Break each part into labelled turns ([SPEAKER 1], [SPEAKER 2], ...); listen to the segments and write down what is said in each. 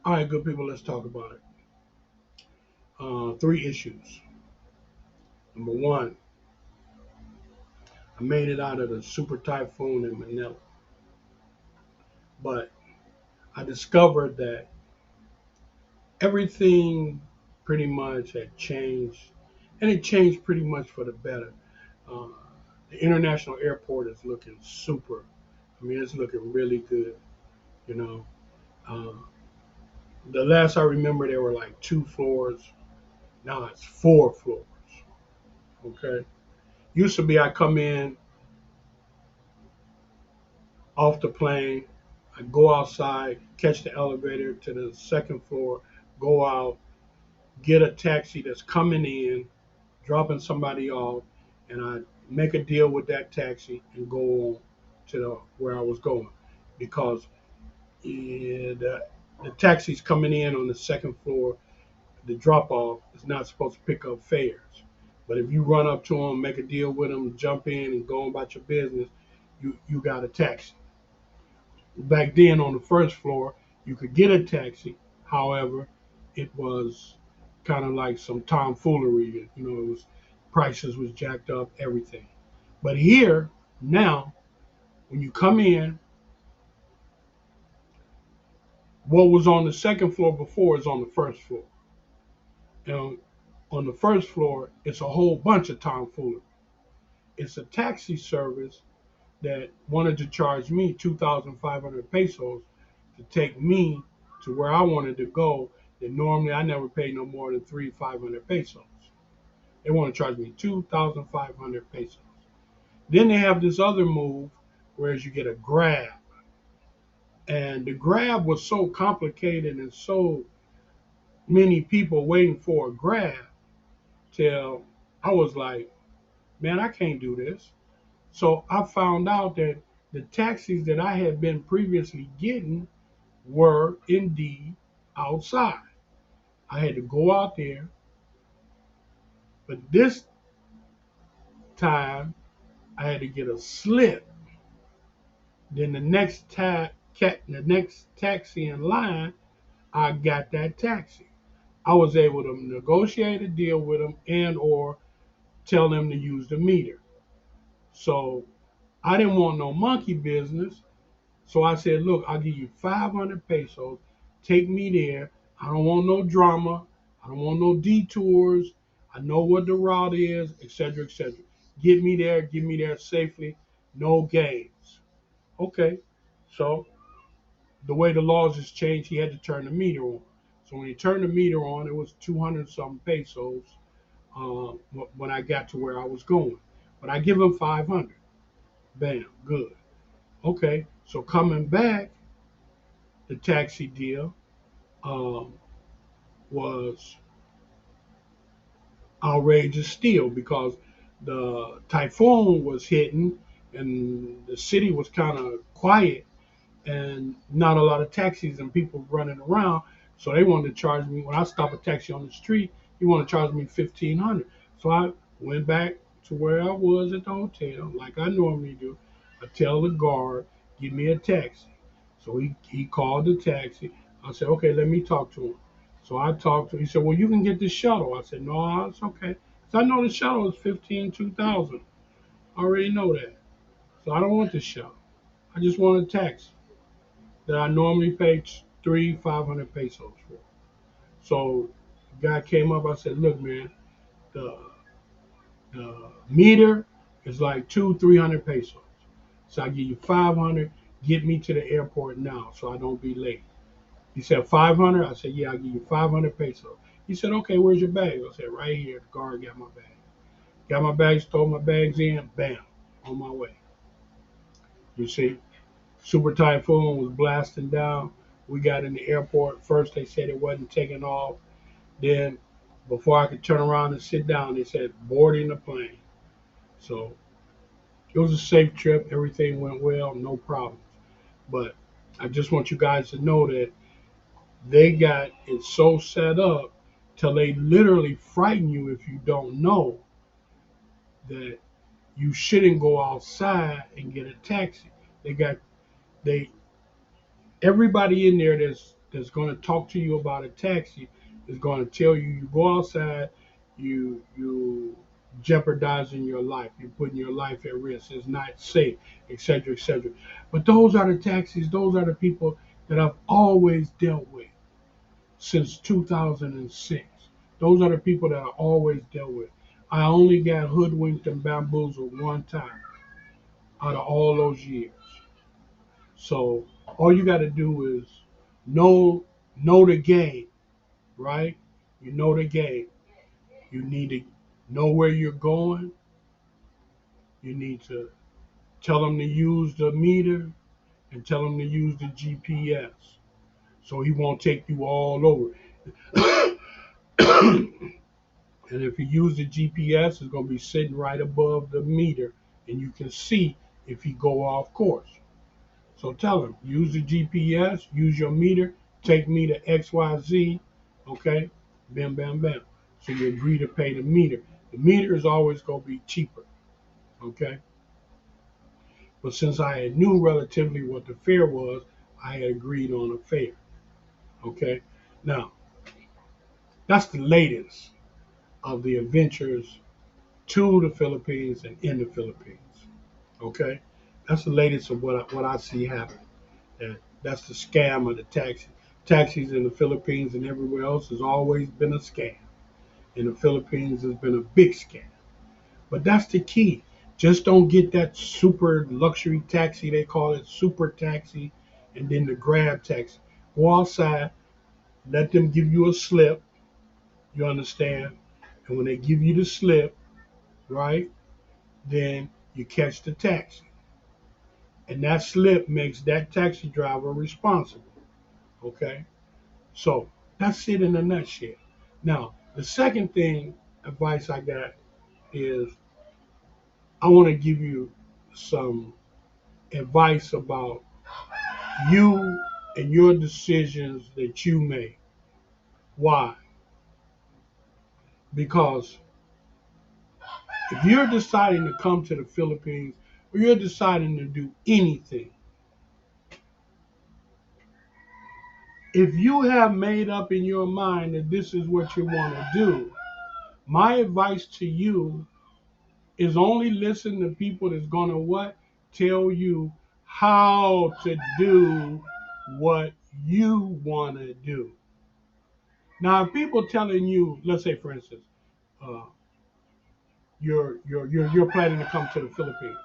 [SPEAKER 1] All right, good people, let's talk about it. Three issues. Number one, I made it out of the super typhoon in Manila, but I discovered that everything pretty much had changed, and it changed pretty much for the better. Uh, the international airport is looking super. I mean, it's looking really good. You know, uh, the last I remember, there were like 2 floors. Now it's 4 floors. Okay, used to be I come in off the plane. I go outside, catch the elevator to the second floor, go out, get a taxi that's coming in, dropping somebody off, and I make a deal with that taxi and go on to where I was going because the taxi's coming in on the second floor. The drop off is not supposed to pick up fares. But if you run up to them, make a deal with them, jump in, and go on about your business, you got a taxi. Back then on the first floor, you could get a taxi. However, it was kind of like some tomfoolery. You know, it was prices was jacked up, everything. But here now, when you come in, what was on the second floor before is on the first floor. And on the first floor, it's a whole bunch of tomfoolery. It's a taxi service that wanted to charge me 2,500 pesos to take me to where I wanted to go. That normally I never pay no more than 3,500 pesos. They want to charge me 2,500 pesos. Then they have this other move, whereas you get a grab, and the grab was so complicated and so many people waiting for a grab till I was like, man, I can't do this. So I found out that the taxis that I had been previously getting were indeed outside. I had to go out there, but this time I had to get a slip. Then the next taxi in line, I got that taxi. I was able to negotiate a deal with them and or tell them to use the meter. So I didn't want no monkey business. So I said, look, I'll give you 500 pesos. Take me there. I don't want no drama. I don't want no detours. I know what the route is, etc., etc. Get me there safely. No games. Okay. So the way the laws has changed, he had to turn the meter on. So when he turned the meter on, it was 200 something pesos when I got to where I was going. But I give him 500. Bam, good. Okay. So coming back, the taxi deal um, was outrageous still because the typhoon was hitting and the city was kind of quiet and not a lot of taxis and people running around. So they wanted to charge me when I stop a taxi on the street. He wanted to charge me 1,500. So I went back to where I was at the hotel, like I normally do. I tell the guard, give me a taxi. So he called the taxi. I said, okay, let me talk to him. So I talked to him. He said, well, you can get the shuttle. I said, no, it's okay. So I know the shuttle is 2,000. I already know that. So I don't want the shuttle. I just want a taxi that I normally pay 500 pesos for. So the guy came up. I said, "Look, man, the meter is like 300 pesos. So I give you 500. Get me to the airport now, so I don't be late." He said 500. I said, "Yeah, I'll give you 500 pesos." He said, "Okay, where's your bag?" I said, "Right here." The guard got my bag. Got my bags, throw my bags in. Bam, on my way. You see. Super Typhoon was blasting down. We got in the airport. First, they said it wasn't taking off. Then, before I could turn around and sit down, they said boarding the plane. So it was a safe trip. Everything went well, no problems. But I just want you guys to know that they got it so set up till they literally frighten you if you don't know that you shouldn't go outside and get a taxi. They got they everybody in there that's that's going to talk to you about a taxi is going to tell you you go outside, you jeopardizing your life, you're putting your life at risk, it's not safe, etc., etc. But those are the taxis, those are the people that I've always dealt with since 2006. Those are the people that I always dealt with. I only got hoodwinked and bamboozled one time out of all those years. So all you got to do is know know the game, right? You know the game. You need to know where you're going. You need to tell them to use the meter and tell them to use the GPS so he won't take you all over. And if you use the GPS, it's going to be sitting right above the meter, and you can see if he go off course. So tell him, use the GPS, use your meter, take me to XYZ, okay? Bam, bam, bam. So you agree to pay the meter. The meter is always going to be cheaper, okay? But since I knew relatively what the fare was, I had agreed on a fare, okay? Now, that's the latest of the adventures to the Philippines and in the Philippines, okay? That's the latest of what I see happen. That's the scam of the taxi. Taxis in the Philippines and everywhere else has always been a scam. In the Philippines, has been a big scam. But that's the key. Just don't get that super luxury taxi. They call it super taxi, and then the grab taxi. Go outside, let them give you a slip. You understand? And when they give you the slip, right, then you catch the taxi. And that slip makes that taxi driver responsible. Okay? So that's it in a nutshell. Now, the second thing, advice I got is I want to give you some advice about you and your decisions that you make. Why? Because if you're deciding to come to the Philippines or you're deciding to do anything, if you have made up in your mind that this is what you want to do, my advice to you is only listen to people that's gonna what? Tell you how to do what you wanna do. Now, if people telling you, let's say for instance, uh, you're planning to come to the Philippines,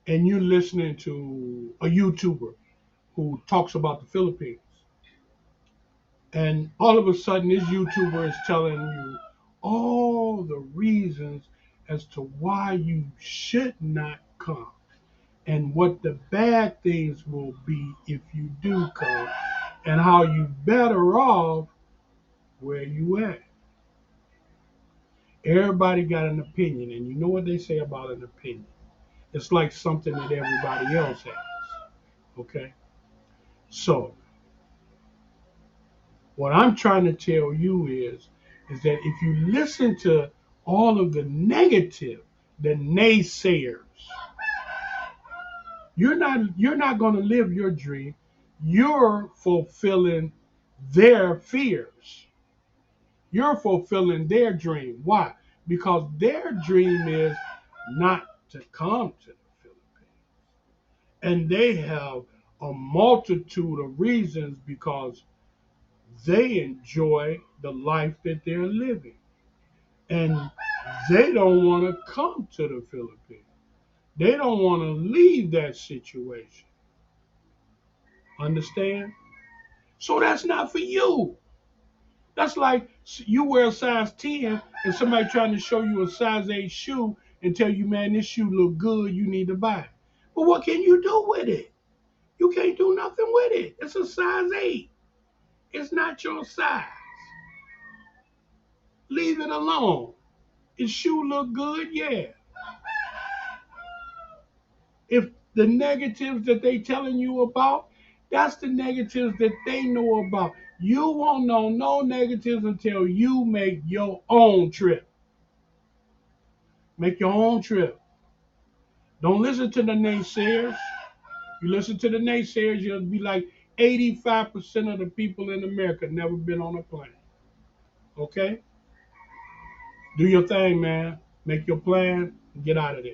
[SPEAKER 1] and you're listening to a YouTuber who talks about the Philippines, and all of a sudden this YouTuber is telling you all the reasons as to why you should not come and what the bad things will be if you do come and how you better off where you at. Everybody got an opinion, and you know what they say about an opinion. It's like something that everybody else has. Okay? So what I'm trying to tell you is that if you listen to all of the negative, the naysayers, you're not going to live your dream. You're fulfilling their fears. You're fulfilling their dream. Why? Because their dream is not to come to the Philippines. And they have a multitude of reasons because they enjoy the life that they're living. And they don't want to come to the Philippines. They don't want to leave that situation. Understand? So that's not for you. That's like you wear a size 10 and somebody trying to show you a size 8 shoe and tell you, man, this shoe look good, you need to buy it. But what can you do with it? You can't do nothing with it. It's a size 8. It's not your size. Leave it alone. His shoe look good, yeah. If the negatives that they telling you about, that's the negatives that they know about. You won't know no negatives until you make your own trip. Make your own trip. Don't listen to the naysayers. You listen to the naysayers, you'll be like, 85% of the people in America never been on a plane. Okay? Do your thing, man. Make your plan. Get out of there.